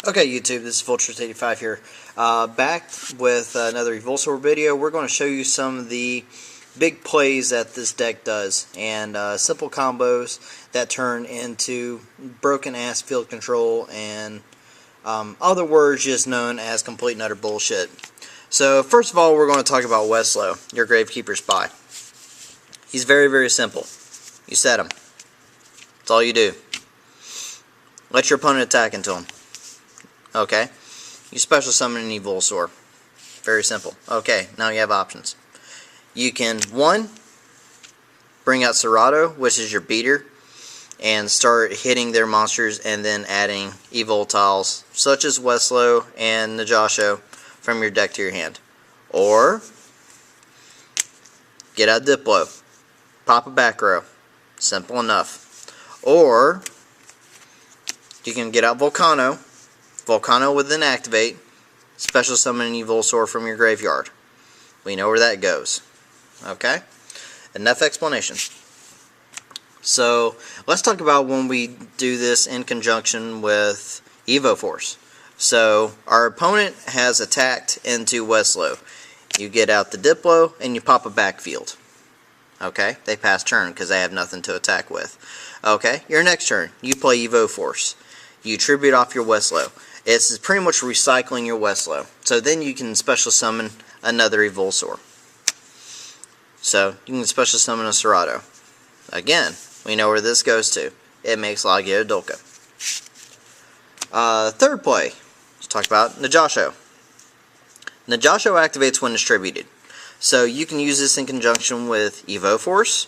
Okay, YouTube, this is Vultures85 here. Back with another Evolsaur video. We're going to show you some of the big plays that this deck does, and simple combos that turn into broken-ass field control and other words just known as complete and utter bullshit. So, first of all, we're going to talk about Westlow, your Gravekeeper Spy. He's very, very simple. You set him. That's all you do. Let your opponent attack into him. Okay, you special summon an Evolsaur. Very simple. Okay, now you have options. You can, one, bring out Serato, which is your beater, and start hitting their monsters and then adding Evoltiles, such as Westlow and Najasho, from your deck to your hand. Or, get out Diplo, pop a back row. Simple enough. Or, you can get out Volcano with an activate, special summon an Evolsaur from your graveyard. We know where that goes. Okay? Enough explanation. So, let's talk about when we do this in conjunction with EvoForce. So, our opponent has attacked into Westlow. You get out the Diplo and you pop a backfield. Okay? They pass turn because they have nothing to attack with. Okay? Your next turn, you play EvoForce. You tribute off your Westlow. It's pretty much recycling your Westlow. So then you can special summon another Evolsaur. So you can special summon a Serato. Again, we know where this goes to. It makes Lagia Dolka. Third play, let's talk about Najasho. Najasho activates when distributed. So you can use this in conjunction with EvoForce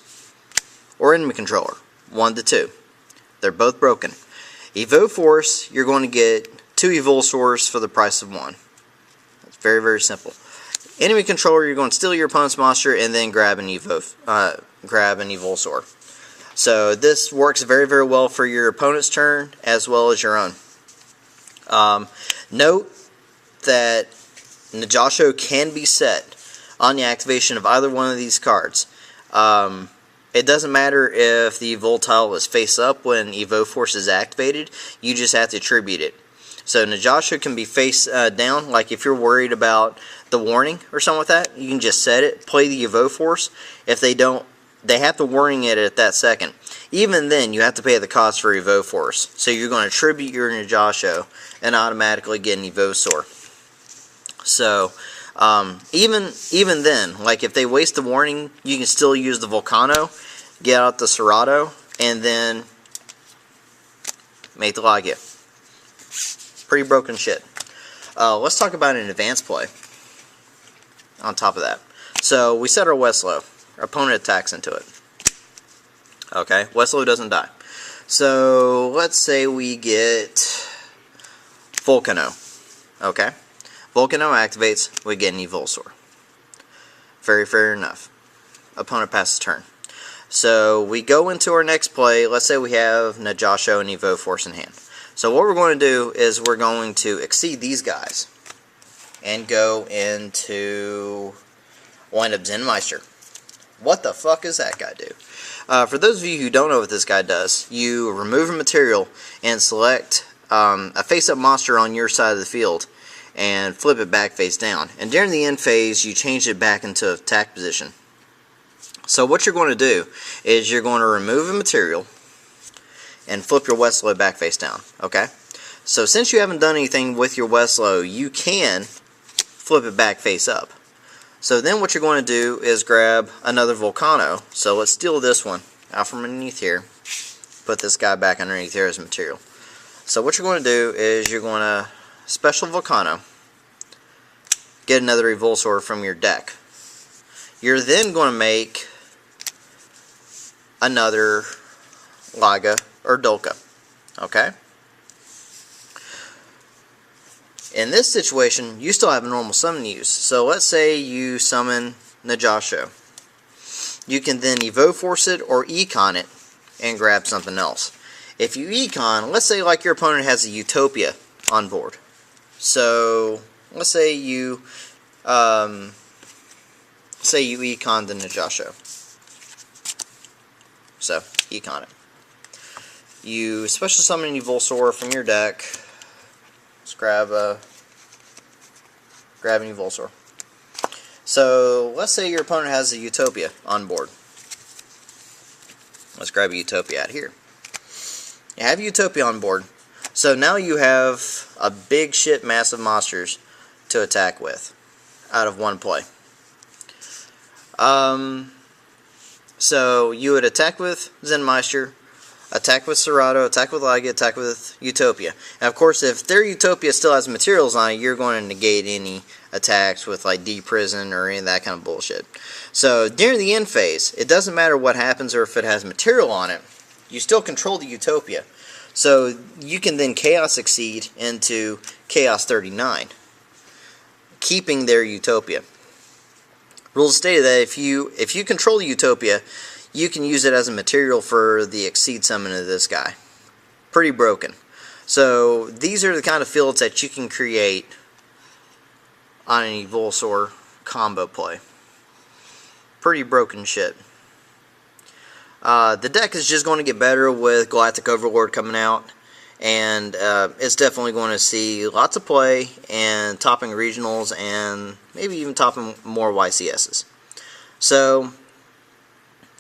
or Enemy Controller. 1 to 2. They're both broken. EvoForce, you're going to get 2 Evolsaurs for the price of 1. It's very, very simple. Enemy Controller, you're going to steal your opponent's monster and then grab an Evolsaur. So this works very, very well for your opponent's turn as well as your own. Note that Najasho can be set on the activation of either one of these cards. It doesn't matter if the Evoltile is face up when EvoForce is activated. You just have to tribute it. So Najasho can be face down, like if you're worried about the warning or something like that, you can just set it, play the EvoForce. If they don't, they have to warning it at that second. Even then, you have to pay the cost for EvoForce. So you're going to tribute your Najasho and automatically get an Evosaur. So even then, like if they waste the warning, you can still use the Volcano, get out the Serato, and then make the Lagia. Pretty broken shit. Let's talk about an advanced play on top of that. So we set our Westlow. Our opponent attacks into it. Okay, Westlow doesn't die. So let's say we get Volcano. Okay, Volcano activates, we get an Evolsaur. Very fair enough. Opponent passes turn. So we go into our next play. Let's say we have Najasho and EvoForce in hand. So what we're going to do is we're going to exceed these guys and go into wind up Zenmeister. What the fuck does that guy do? For those of you who don't know what this guy does, you remove a material and select a face-up monster on your side of the field and flip it back face down. And during the end phase, you change it back into attack position. So what you're going to do is you're going to remove a material and flip your Westlow back face down. Okay? So since you haven't done anything with your Westlow, you can flip it back face up. So then what you're going to do is grab another Volcano. So let's steal this one out from underneath here. Put this guy back underneath here as material. So what you're going to do is you're going to special Volcano, get another Evolsaur from your deck. You're then going to make another Lagia or Dolka. Okay? In this situation, you still have a normal summon to use. So let's say you summon Najasho. You can then EvoForce it or Econ it and grab something else. If you Econ, let's say like your opponent has a Utopia on board. So let's say you Econ the Najasho. So Econ it. You special summon an Evolsaur from your deck. Let's grab an Evolsaur. So let's say your opponent has a Utopia on board. Let's grab a Utopia out here. You have Utopia on board. So now you have a big shit massive monsters to attack with out of one play. So you would attack with Zenmeister, attack with Serato, attack with Liga, attack with Utopia. And of course, if their Utopia still has materials on it, you're going to negate any attacks with like D-Prison or any of that kind of bullshit. So during the end phase, it doesn't matter what happens or if it has material on it, you still control the Utopia. So you can then Chaos Exceed into Chaos 39, keeping their Utopia. Rules stated that if you control the Utopia, you can use it as a material for the Exceed summon of this guy. Pretty broken. So these are the kind of fields that you can create on an Evolsaur combo play. Pretty broken shit. The deck is just going to get better with Galactic Overlord coming out, and it's definitely going to see lots of play and topping regionals and maybe even topping more YCSs. So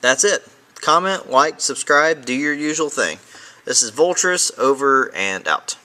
that's it. Comment, like, subscribe, do your usual thing. This is Voltrus, over and out.